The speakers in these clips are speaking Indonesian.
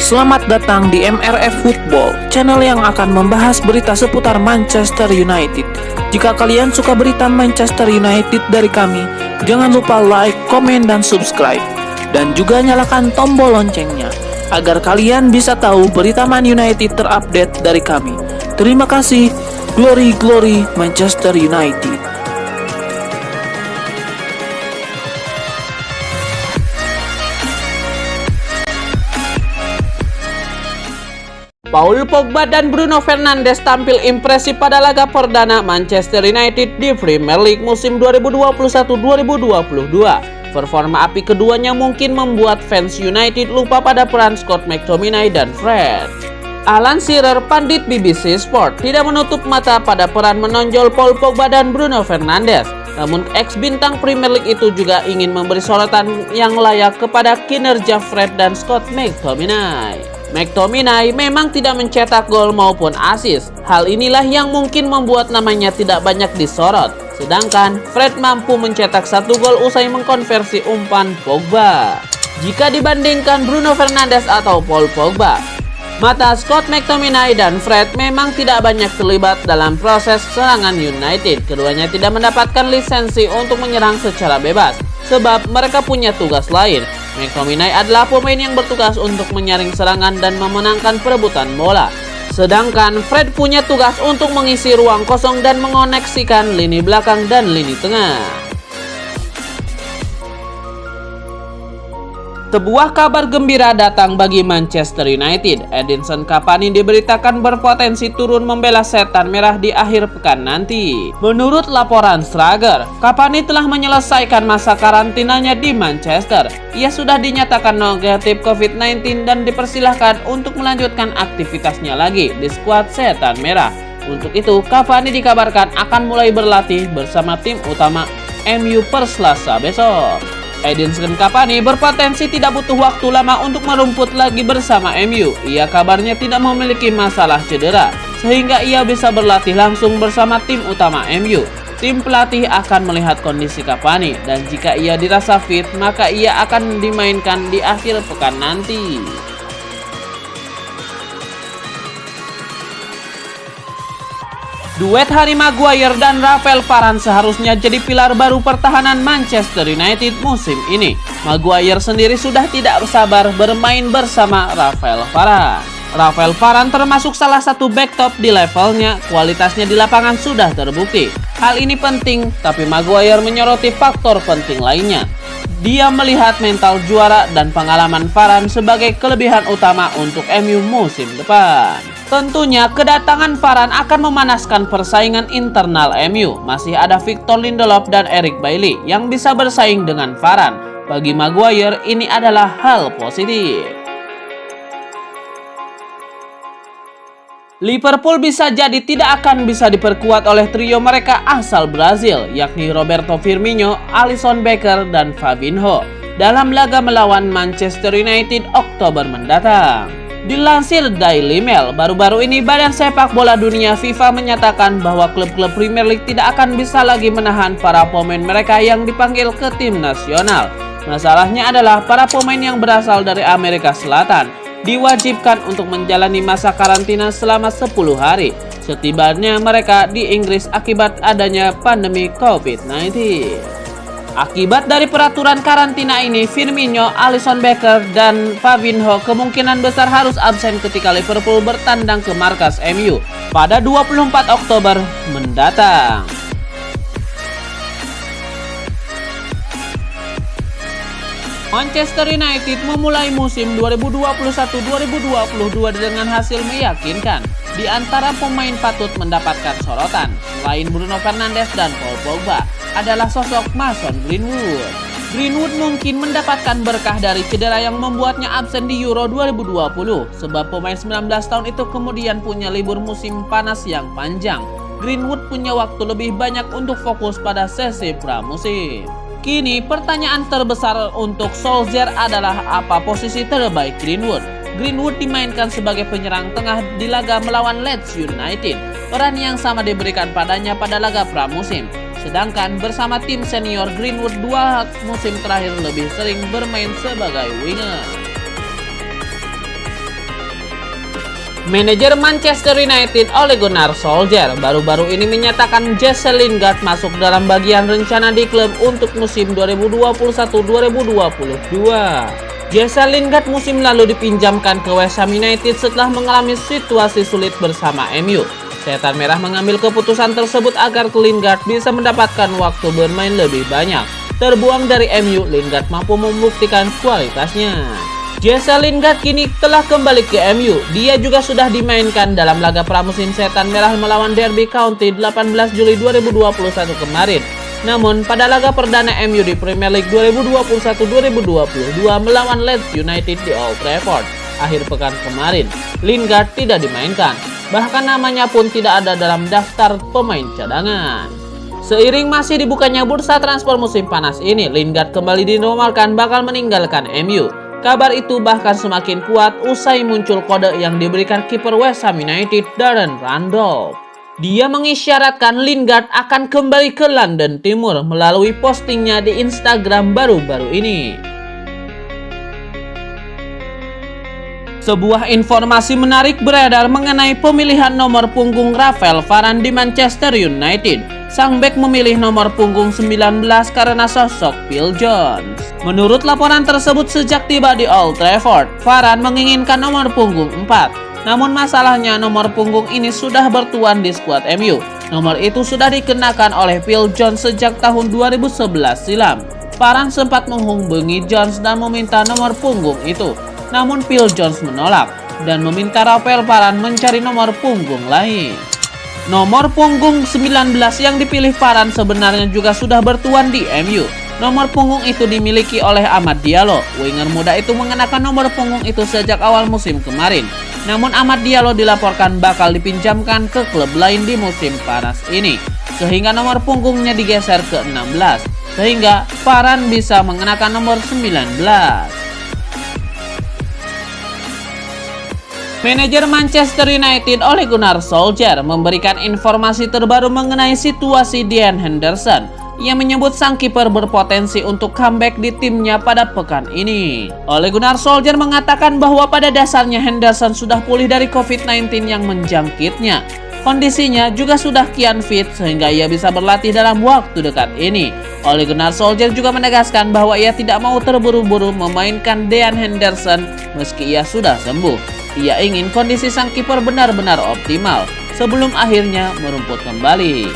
Selamat datang di MRF Football, channel yang akan membahas berita seputar Manchester United. Jika kalian suka berita Manchester United dari kami, jangan lupa like, komen, dan subscribe. Dan juga nyalakan tombol loncengnya, agar kalian bisa tahu berita Man United terupdate dari kami. Terima kasih, Glory Glory Manchester United. Paul Pogba dan Bruno Fernandes tampil impresif pada laga perdana Manchester United di Premier League musim 2021-2022. Performa api keduanya mungkin membuat fans United lupa pada peran Scott McTominay dan Fred. Alan Shearer, pandit BBC Sport, tidak menutup mata pada peran menonjol Paul Pogba dan Bruno Fernandes. Namun ex-bintang Premier League itu juga ingin memberi sorotan yang layak kepada kinerja Fred dan Scott McTominay. McTominay memang tidak mencetak gol maupun assist. Hal inilah yang mungkin membuat namanya tidak banyak disorot. Sedangkan Fred mampu mencetak 1 gol usai mengkonversi umpan Pogba. Jika dibandingkan Bruno Fernandes atau Paul Pogba, mata Scott McTominay dan Fred memang tidak banyak terlibat dalam proses serangan United. Keduanya tidak mendapatkan lisensi untuk menyerang secara bebas, sebab mereka punya tugas lain. McTominay adalah pemain yang bertugas untuk menyaring serangan dan memenangkan perebutan bola. Sedangkan Fred punya tugas untuk mengisi ruang kosong dan mengoneksikan lini belakang dan lini tengah. Sebuah kabar gembira datang bagi Manchester United. Edinson Cavani diberitakan berpotensi turun membela setan merah di akhir pekan nanti. Menurut laporan Schrager, Cavani telah menyelesaikan masa karantinanya di Manchester. Ia sudah dinyatakan negatif COVID-19 dan dipersilahkan untuk melanjutkan aktivitasnya lagi di skuad setan merah. Untuk itu, Cavani dikabarkan akan mulai berlatih bersama tim utama MU per Selasa besok. Edinson Cavani berpotensi tidak butuh waktu lama untuk merumput lagi bersama MU. Ia kabarnya tidak memiliki masalah cedera, sehingga ia bisa berlatih langsung bersama tim utama MU. Tim pelatih akan melihat kondisi Cavani, dan jika ia dirasa fit, maka ia akan dimainkan di akhir pekan nanti. Duet Harry Maguire dan Rafael Varane seharusnya jadi pilar baru pertahanan Manchester United musim ini. Maguire sendiri sudah tidak sabar bermain bersama Rafael Varane. Rafael Varane termasuk salah satu back top di levelnya, kualitasnya di lapangan sudah terbukti. Hal ini penting, tapi Maguire menyoroti faktor penting lainnya. Dia melihat mental juara dan pengalaman Varane sebagai kelebihan utama untuk MU musim depan. Tentunya kedatangan Varane akan memanaskan persaingan internal MU. Masih ada Victor Lindelof dan Eric Bailly yang bisa bersaing dengan Varane. Bagi Maguire ini adalah hal positif. Liverpool bisa jadi tidak akan bisa diperkuat oleh trio mereka asal Brazil, yakni Roberto Firmino, Alisson Becker, dan Fabinho dalam laga melawan Manchester United Oktober mendatang. Dilansir Daily Mail, baru-baru ini Badan Sepak Bola Dunia FIFA menyatakan bahwa klub-klub Premier League tidak akan bisa lagi menahan para pemain mereka yang dipanggil ke tim nasional. Masalahnya adalah para pemain yang berasal dari Amerika Selatan diwajibkan untuk menjalani masa karantina selama 10 hari setibanya mereka di Inggris akibat adanya pandemi COVID-19. Akibat dari peraturan karantina ini, Firmino, Alisson Becker, dan Fabinho kemungkinan besar harus absen ketika Liverpool bertandang ke markas MU pada 24 Oktober mendatang. Manchester United memulai musim 2021-2022 dengan hasil meyakinkan. Di antara pemain patut mendapatkan sorotan, selain Bruno Fernandes dan Paul Pogba, adalah sosok Mason Greenwood. Greenwood mungkin mendapatkan berkah dari cedera yang membuatnya absen di Euro 2020, sebab pemain 19 tahun itu kemudian punya libur musim panas yang panjang. Greenwood punya waktu lebih banyak untuk fokus pada sesi pramusim. Kini pertanyaan terbesar untuk Solskjaer adalah apa posisi terbaik Greenwood. Greenwood dimainkan sebagai penyerang tengah di laga melawan Leeds United. Peran yang sama diberikan padanya pada laga pramusim. Sedangkan bersama tim senior, Greenwood 2 musim terakhir lebih sering bermain sebagai winger. Manajer Manchester United Ole Gunnar Solskjaer baru-baru ini menyatakan Jesse Lingard masuk dalam bagian rencana di klub untuk musim 2021-2022. Jesse Lingard musim lalu dipinjamkan ke West Ham United setelah mengalami situasi sulit bersama MU. Setan Merah mengambil keputusan tersebut agar Lingard bisa mendapatkan waktu bermain lebih banyak. Terbuang dari MU, Lingard mampu membuktikan kualitasnya. Jesse Lingard kini telah kembali ke MU. Dia juga sudah dimainkan dalam laga pramusim Setan Merah melawan Derby County 18 Juli 2021 kemarin. Namun pada laga perdana MU di Premier League 2021-2022 melawan Leeds United di Old Trafford akhir pekan kemarin, Lingard tidak dimainkan. Bahkan namanya pun tidak ada dalam daftar pemain cadangan. Seiring masih dibukanya bursa transfer musim panas ini, Lingard kembali dinomalkan bakal meninggalkan MU. Kabar itu bahkan semakin kuat usai muncul kode yang diberikan kiper West Ham United Darren Randolph. Dia mengisyaratkan Lingard akan kembali ke London Timur melalui postingnya di Instagram baru-baru ini. Sebuah informasi menarik beredar mengenai pemilihan nomor punggung Rafael Varane di Manchester United. Sang bek memilih nomor punggung 19 karena sosok Phil Jones. Menurut laporan tersebut, sejak tiba di Old Trafford, Varane menginginkan nomor punggung 4. Namun masalahnya nomor punggung ini sudah bertuan di skuad MU. Nomor itu sudah dikenakan oleh Phil Jones sejak tahun 2011 silam. Varane sempat menghubungi Jones dan meminta nomor punggung itu. Namun Phil Jones menolak dan meminta Rafael Varane mencari nomor punggung lain. Nomor punggung 19 yang dipilih Varane sebenarnya juga sudah bertuan di MU. Nomor punggung itu dimiliki oleh Amad Diallo. Winger muda itu mengenakan nomor punggung itu sejak awal musim kemarin. Namun Amad Diallo dilaporkan bakal dipinjamkan ke klub lain di musim panas ini, sehingga nomor punggungnya digeser ke 16, sehingga Varane bisa mengenakan nomor 19. Manajer Manchester United Ole Gunnar Solskjaer memberikan informasi terbaru mengenai situasi Dean Henderson. Ia menyebut sang kiper berpotensi untuk comeback di timnya pada pekan ini. Ole Gunnar Solskjaer mengatakan bahwa pada dasarnya Henderson sudah pulih dari COVID-19 yang menjangkitnya. Kondisinya juga sudah kian fit sehingga ia bisa berlatih dalam waktu dekat ini. Ole Gunnar Solskjaer juga menegaskan bahwa ia tidak mau terburu-buru memainkan Dean Henderson meski ia sudah sembuh. Ia ingin kondisi sang kiper benar-benar optimal sebelum akhirnya merumput kembali.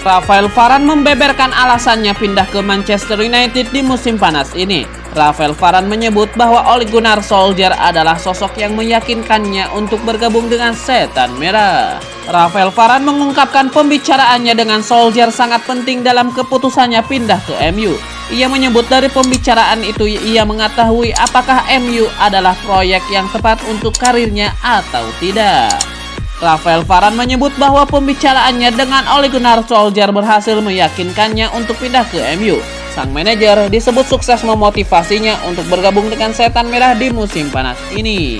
Rafael Varane membeberkan alasannya pindah ke Manchester United di musim panas ini. Rafael Varane menyebut bahwa Ole Gunnar Solskjaer adalah sosok yang meyakinkannya untuk bergabung dengan Setan Merah. Rafael Varane mengungkapkan pembicaraannya dengan Solskjaer sangat penting dalam keputusannya pindah ke MU. Ia menyebut dari pembicaraan itu ia mengetahui apakah MU adalah proyek yang tepat untuk karirnya atau tidak. Rafael Varane menyebut bahwa pembicaraannya dengan Ole Gunnar Solskjaer berhasil meyakinkannya untuk pindah ke MU. Sang manajer disebut sukses memotivasinya untuk bergabung dengan Setan Merah di musim panas ini.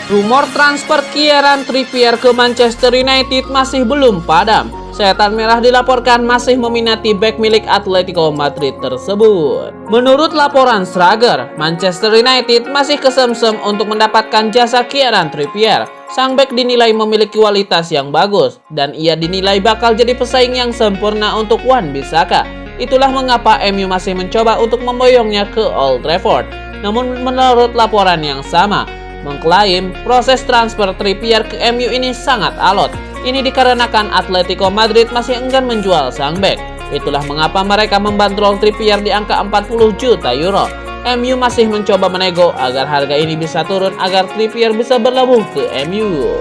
Rumor transfer Kieran Trippier ke Manchester United masih belum padam. Setan Merah dilaporkan masih meminati bek milik Atletico Madrid tersebut. Menurut laporan Schrager, Manchester United masih kesemsem untuk mendapatkan jasa Kieran Trippier. Sang bek dinilai memiliki kualitas yang bagus dan ia dinilai bakal jadi pesaing yang sempurna untuk Wan-Bissaka. Itulah mengapa MU masih mencoba untuk memboyongnya ke Old Trafford. Namun menurut laporan yang sama, mengklaim proses transfer Trippier ke MU ini sangat alot. Ini dikarenakan Atletico Madrid masih enggan menjual sang bek. Itulah mengapa mereka membandrol Trippier di angka 40 juta euro. MU masih mencoba menego agar harga ini bisa turun agar Trippier bisa berlabuh ke MU.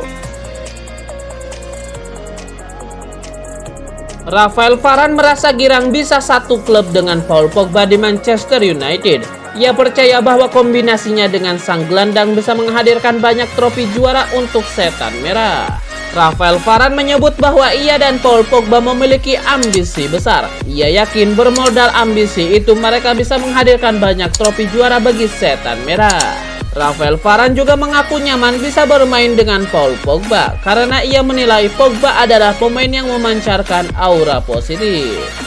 Rafael Varane merasa girang bisa satu klub dengan Paul Pogba di Manchester United. Ia percaya bahwa kombinasinya dengan sang gelandang bisa menghadirkan banyak trofi juara untuk Setan Merah. Rafael Varane menyebut bahwa ia dan Paul Pogba memiliki ambisi besar. Ia yakin bermodal ambisi itu mereka bisa menghadirkan banyak trofi juara bagi Setan Merah. Rafael Varane juga mengaku nyaman bisa bermain dengan Paul Pogba karena ia menilai Pogba adalah pemain yang memancarkan aura positif.